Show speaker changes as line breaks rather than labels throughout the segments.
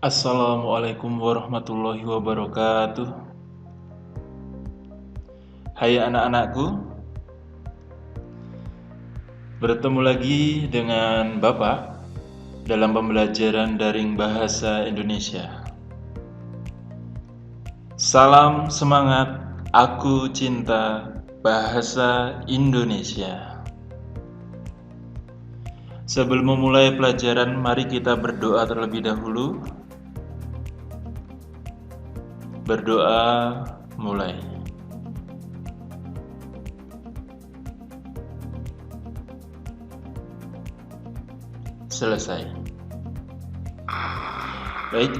Assalamualaikum warahmatullahi wabarakatuh. Hai anak-anakku, bertemu lagi dengan Bapak dalam pembelajaran daring bahasa Indonesia. Salam semangat, aku cinta bahasa Indonesia. Sebelum memulai pelajaran, mari kita berdoa terlebih dahulu. Berdoa mulai. Selesai. Baik,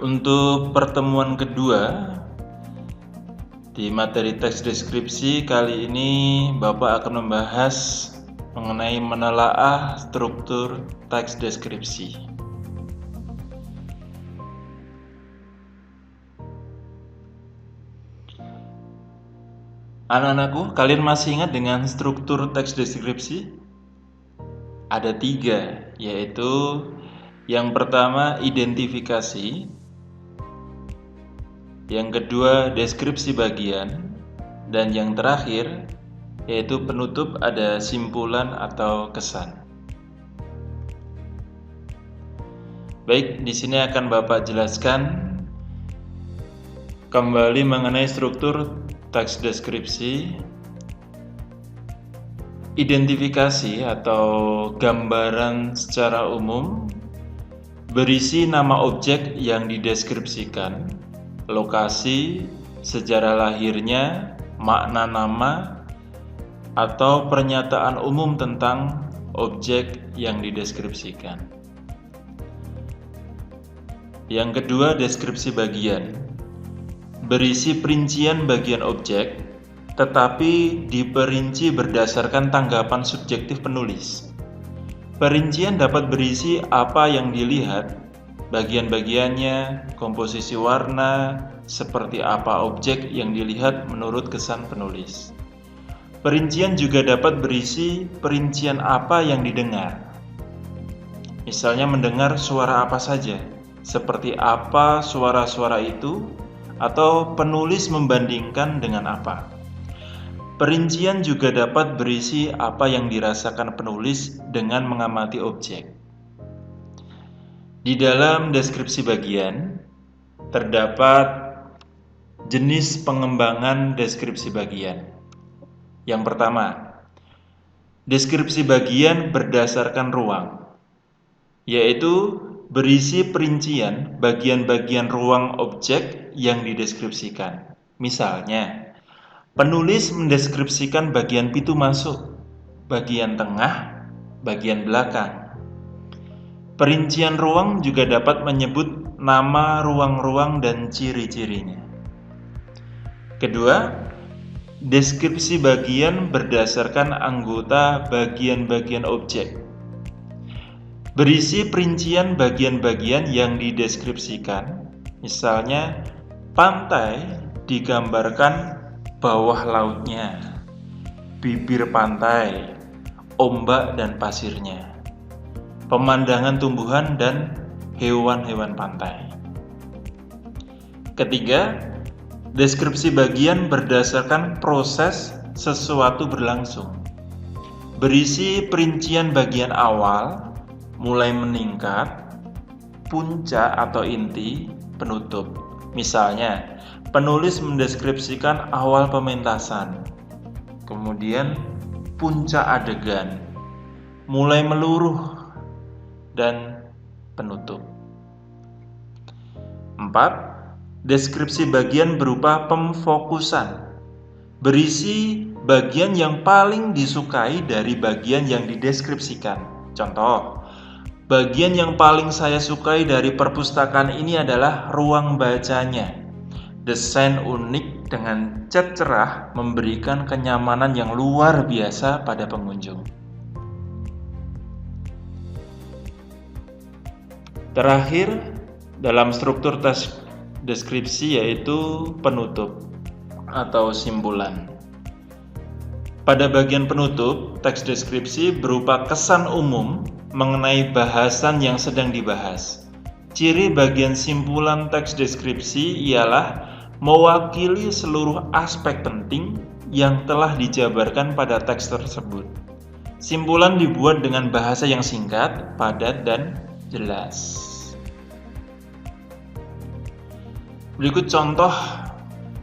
untuk pertemuan kedua di materi teks deskripsi kali ini Bapak akan membahas mengenai menelaah struktur teks deskripsi. Anak-anakku, kalian masih ingat dengan struktur teks deskripsi? Ada 3, yaitu yang pertama identifikasi, yang kedua deskripsi bagian, dan yang terakhir yaitu penutup ada simpulan atau kesan. Baik, di sini akan Bapak jelaskan kembali mengenai struktur teks deskripsi. Identifikasi atau gambaran secara umum berisi nama objek yang dideskripsikan, lokasi, sejarah lahirnya, makna nama, atau pernyataan umum tentang objek yang dideskripsikan. Yang kedua, deskripsi bagian berisi perincian bagian objek, tetapi diperinci berdasarkan tanggapan subjektif penulis. Perincian dapat berisi apa yang dilihat, bagian-bagiannya, komposisi warna, seperti apa objek yang dilihat menurut kesan penulis. Perincian juga dapat berisi perincian apa yang didengar. Misalnya mendengar suara apa saja, seperti apa suara-suara itu, atau penulis membandingkan dengan apa. Perincian juga dapat berisi apa yang dirasakan penulis dengan mengamati objek. Di dalam deskripsi bagian, terdapat jenis pengembangan deskripsi bagian. Yang pertama, deskripsi bagian berdasarkan ruang, yaitu berisi perincian bagian-bagian ruang objek yang dideskripsikan. Misalnya, penulis mendeskripsikan bagian pintu masuk, bagian tengah, bagian belakang. Perincian ruang juga dapat menyebut nama ruang-ruang dan ciri-cirinya. Kedua, deskripsi bagian berdasarkan anggota bagian-bagian objek. Berisi perincian bagian-bagian yang dideskripsikan. Misalnya, pantai digambarkan bawah lautnya, bibir pantai, ombak dan pasirnya, pemandangan tumbuhan dan hewan-hewan pantai. Ketiga, deskripsi bagian berdasarkan proses sesuatu berlangsung. Berisi perincian bagian awal, mulai meningkat, puncak atau inti, penutup. Misalnya, penulis mendeskripsikan awal pementasan, kemudian puncak adegan, mulai meluruh, dan penutup. 4. Deskripsi bagian berupa pemfokusan. Berisi bagian yang paling disukai dari bagian yang dideskripsikan. Contoh, bagian yang paling saya sukai dari perpustakaan ini adalah ruang bacanya. Desain unik dengan cat cerah memberikan kenyamanan yang luar biasa pada pengunjung. Terakhir, dalam struktur teks deskripsi yaitu penutup atau simpulan. Pada bagian penutup, teks deskripsi berupa kesan umum mengenai bahasan yang sedang dibahas. Ciri bagian simpulan teks deskripsi ialah mewakili seluruh aspek penting yang telah dijabarkan pada teks tersebut. Simpulan dibuat dengan bahasa yang singkat, padat, dan jelas. Berikut contoh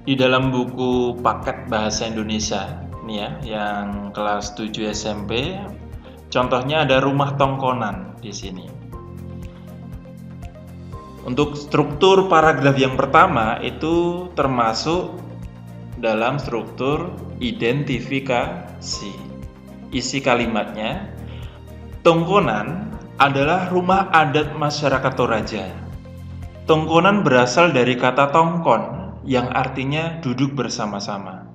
di dalam buku paket bahasa Indonesia nih ya, yang kelas 7 SMP. Contohnya ada rumah tongkonan di sini. Untuk struktur paragraf yang pertama itu termasuk dalam struktur identifikasi. Isi kalimatnya, Tongkonan adalah rumah adat masyarakat Toraja. Tongkonan berasal dari kata tongkon yang artinya duduk bersama-sama.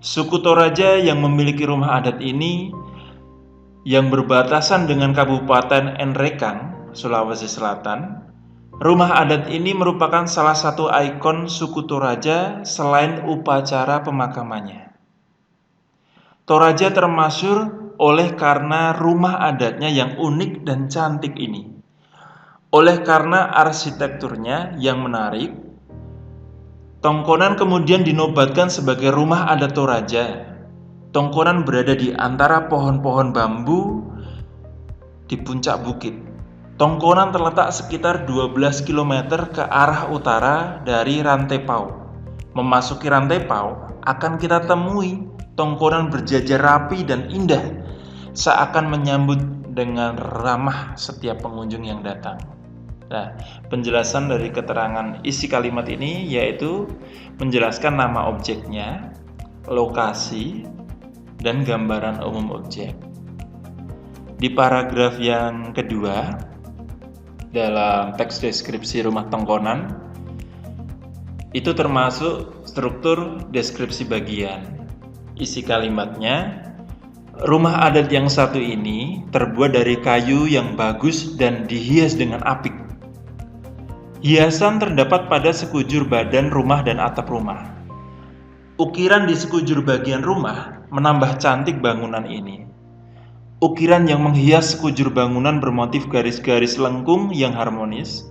Suku Toraja yang memiliki rumah adat ini yang berbatasan dengan Kabupaten Nrekang, Sulawesi Selatan. Rumah adat ini merupakan salah satu ikon suku Toraja selain upacara pemakamannya. Toraja termasyhur oleh karena rumah adatnya yang unik dan cantik ini. Oleh karena arsitekturnya yang menarik, Tongkonan kemudian dinobatkan sebagai rumah adat Toraja. Tongkonan berada di antara pohon-pohon bambu di puncak bukit. Tongkonan terletak sekitar 12 km ke arah utara dari Rantepao. Memasuki Rantepao, akan kita temui Tongkonan berjajar rapi dan indah, seakan menyambut dengan ramah setiap pengunjung yang datang. Nah, penjelasan dari keterangan isi kalimat ini yaitu menjelaskan nama objeknya, lokasi, dan gambaran umum objek. Di paragraf yang kedua, dalam teks deskripsi rumah Tongkonan, itu termasuk struktur deskripsi bagian. Isi kalimatnya, rumah adat yang satu ini terbuat dari kayu yang bagus dan dihias dengan apik. Hiasan terdapat pada sekujur badan rumah dan atap rumah. Ukiran di sekujur bagian rumah menambah cantik bangunan ini. Ukiran yang menghias sekujur bangunan bermotif garis-garis lengkung yang harmonis.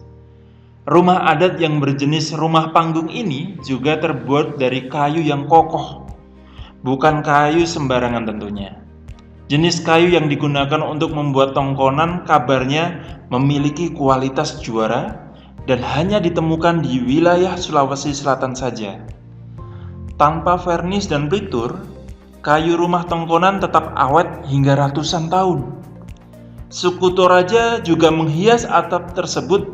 Rumah adat yang berjenis rumah panggung ini juga terbuat dari kayu yang kokoh. Bukan kayu sembarangan tentunya. Jenis kayu yang digunakan untuk membuat tongkonan kabarnya memiliki kualitas juara dan hanya ditemukan di wilayah Sulawesi Selatan saja. Tanpa vernis dan pelitur, kayu rumah Tongkonan tetap awet hingga ratusan tahun. Suku Toraja juga menghias atap tersebut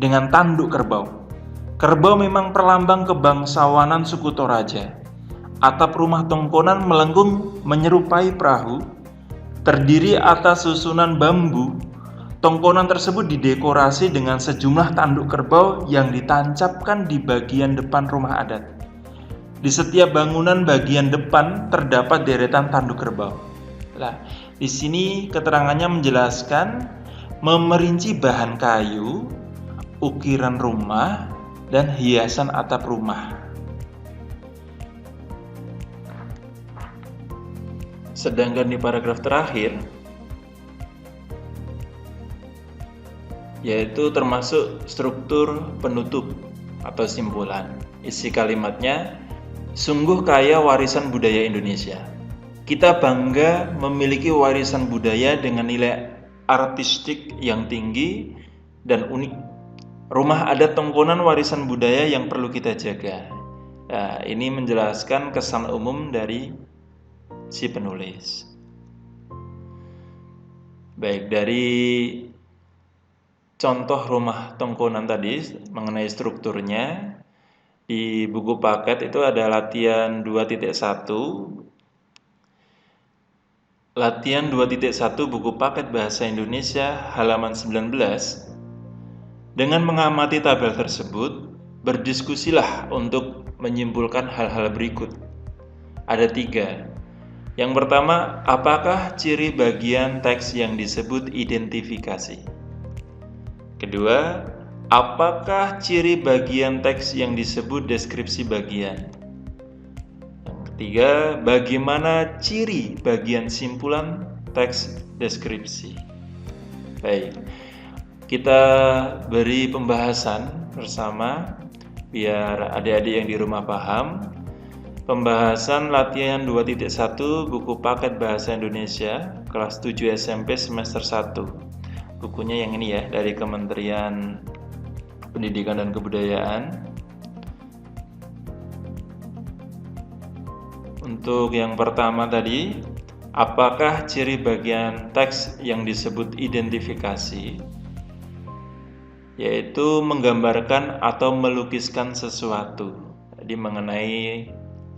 dengan tanduk kerbau. Kerbau memang perlambang kebangsawanan suku Toraja. Atap rumah Tongkonan melengkung menyerupai perahu, terdiri atas susunan bambu. Tongkonan tersebut didekorasi dengan sejumlah tanduk kerbau yang ditancapkan di bagian depan rumah adat. Di setiap bangunan bagian depan terdapat deretan tanduk kerbau. Nah, di sini keterangannya menjelaskan memerinci bahan kayu, ukiran rumah, dan hiasan atap rumah. Sedangkan di paragraf terakhir, yaitu termasuk struktur penutup atau simpulan. Isi kalimatnya, sungguh kaya warisan budaya Indonesia. Kita bangga memiliki warisan budaya dengan nilai artistik yang tinggi dan unik. Rumah adat Tongkonan warisan budaya yang perlu kita jaga. Nah, ini menjelaskan kesan umum dari si penulis. Baik, dari contoh rumah Tongkonan tadi mengenai strukturnya, di buku paket itu ada latihan 2.1. Latihan 2.1 buku paket bahasa Indonesia halaman 19. Dengan mengamati tabel tersebut, berdiskusilah untuk menyimpulkan hal-hal berikut. Ada 3. Yang pertama, apakah ciri bagian teks yang disebut identifikasi? Kedua, apakah ciri bagian teks yang disebut deskripsi bagian? Yang ketiga, bagaimana ciri bagian simpulan teks deskripsi? Baik, Kita beri pembahasan bersama biar adik-adik yang di rumah paham. Pembahasan latihan 2.1 buku paket bahasa Indonesia kelas 7 SMP semester 1. Bukunya yang ini ya, dari Kementerian Pendidikan dan Kebudayaan. Untuk yang pertama tadi, apakah ciri bagian teks yang disebut identifikasi? Yaitu menggambarkan atau melukiskan sesuatu. Jadi mengenai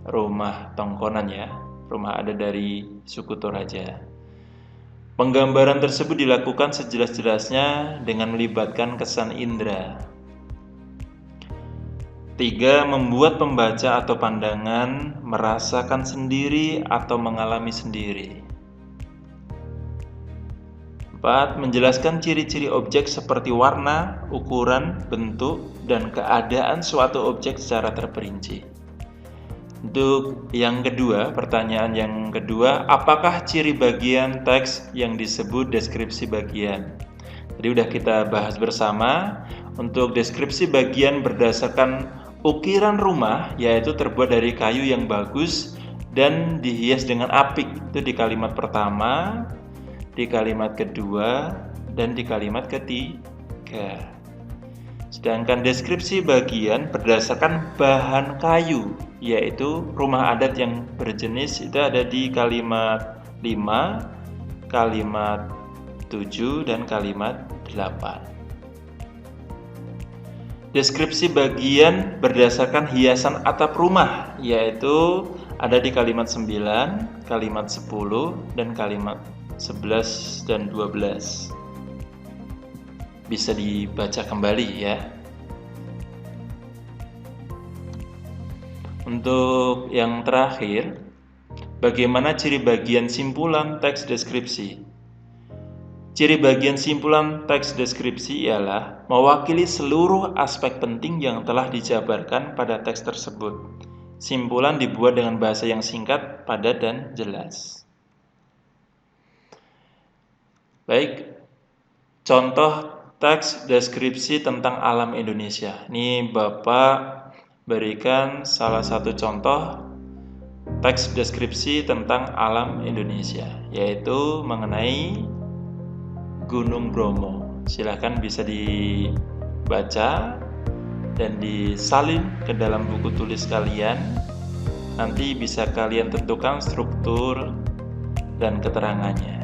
rumah Tongkonan ya, rumah adat dari suku Toraja. Penggambaran tersebut dilakukan sejelas-jelasnya dengan melibatkan kesan indera. 3. Membuat pembaca atau pandangan merasakan sendiri atau mengalami sendiri. 4. Menjelaskan ciri-ciri objek seperti warna, ukuran, bentuk, dan keadaan suatu objek secara terperinci. Untuk yang kedua, pertanyaan yang kedua, apakah ciri bagian teks yang disebut deskripsi bagian? Tadi udah kita bahas bersama. Untuk deskripsi bagian berdasarkan ukiran rumah, yaitu terbuat dari kayu yang bagus dan dihias dengan apik. Itu di kalimat pertama, di kalimat kedua, dan di kalimat ketiga. Sedangkan deskripsi bagian berdasarkan bahan kayu, yaitu rumah adat yang berjenis, itu ada di kalimat 5, kalimat 7, dan kalimat 8. Deskripsi bagian berdasarkan hiasan atap rumah, yaitu ada di kalimat 9, kalimat 10, dan kalimat 11 dan 12. Bisa dibaca kembali ya. Untuk yang terakhir, bagaimana ciri bagian simpulan teks deskripsi? Ciri bagian simpulan teks deskripsi ialah mewakili seluruh aspek penting yang telah dijabarkan pada teks tersebut. Simpulan dibuat dengan bahasa yang singkat, padat, dan jelas. Baik, contoh teks deskripsi tentang alam Indonesia. Ini Bapak berikan salah satu contoh teks deskripsi tentang alam Indonesia, yaitu mengenai Gunung Bromo. Silahkan bisa dibaca dan disalin ke dalam buku tulis kalian. Nanti bisa kalian tentukan struktur dan keterangannya.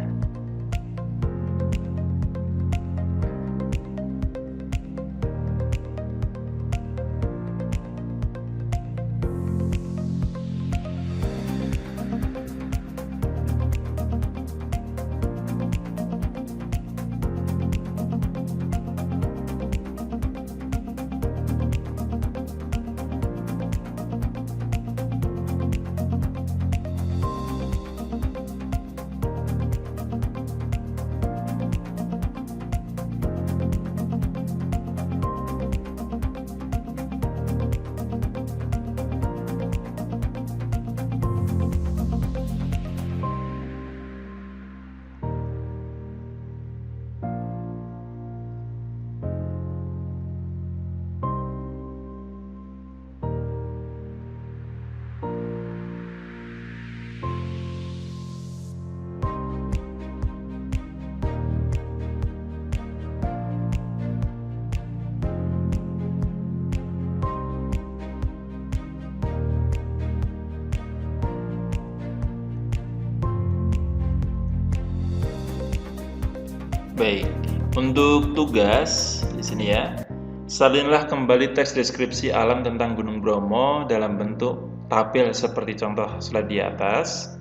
Baik, untuk tugas di sini ya, salinlah kembali teks deskripsi alam tentang Gunung Bromo dalam bentuk tabel seperti contoh slide di atas.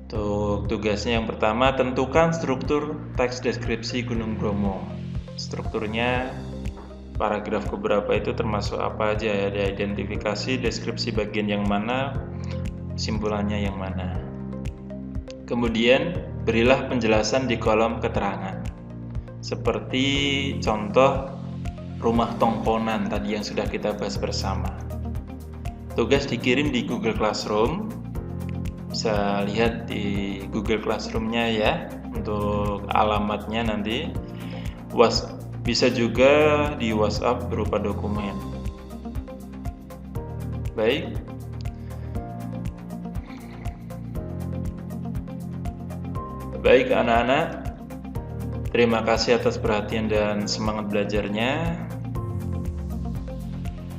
Untuk tugasnya yang pertama, tentukan struktur teks deskripsi Gunung Bromo. Strukturnya paragraf keberapa itu termasuk apa aja ya, ada identifikasi, deskripsi bagian yang mana, simpulannya yang mana. Kemudian berilah penjelasan di kolom keterangan. Seperti contoh rumah Tongkonan tadi yang sudah kita bahas bersama. Tugas dikirim di Google Classroom. Bisa lihat di Google Classroom-nya ya. untuk alamatnya nanti. Bisa juga di WhatsApp berupa dokumen. Baik. Baik anak-anak, terima kasih atas perhatian dan semangat belajarnya.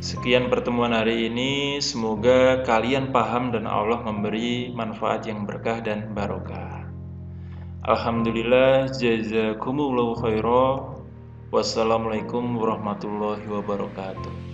Sekian pertemuan hari ini, semoga kalian paham dan Allah memberi manfaat yang berkah dan barokah. Alhamdulillah, jazakumullahu khairan. Wassalamualaikum warahmatullahi wabarakatuh.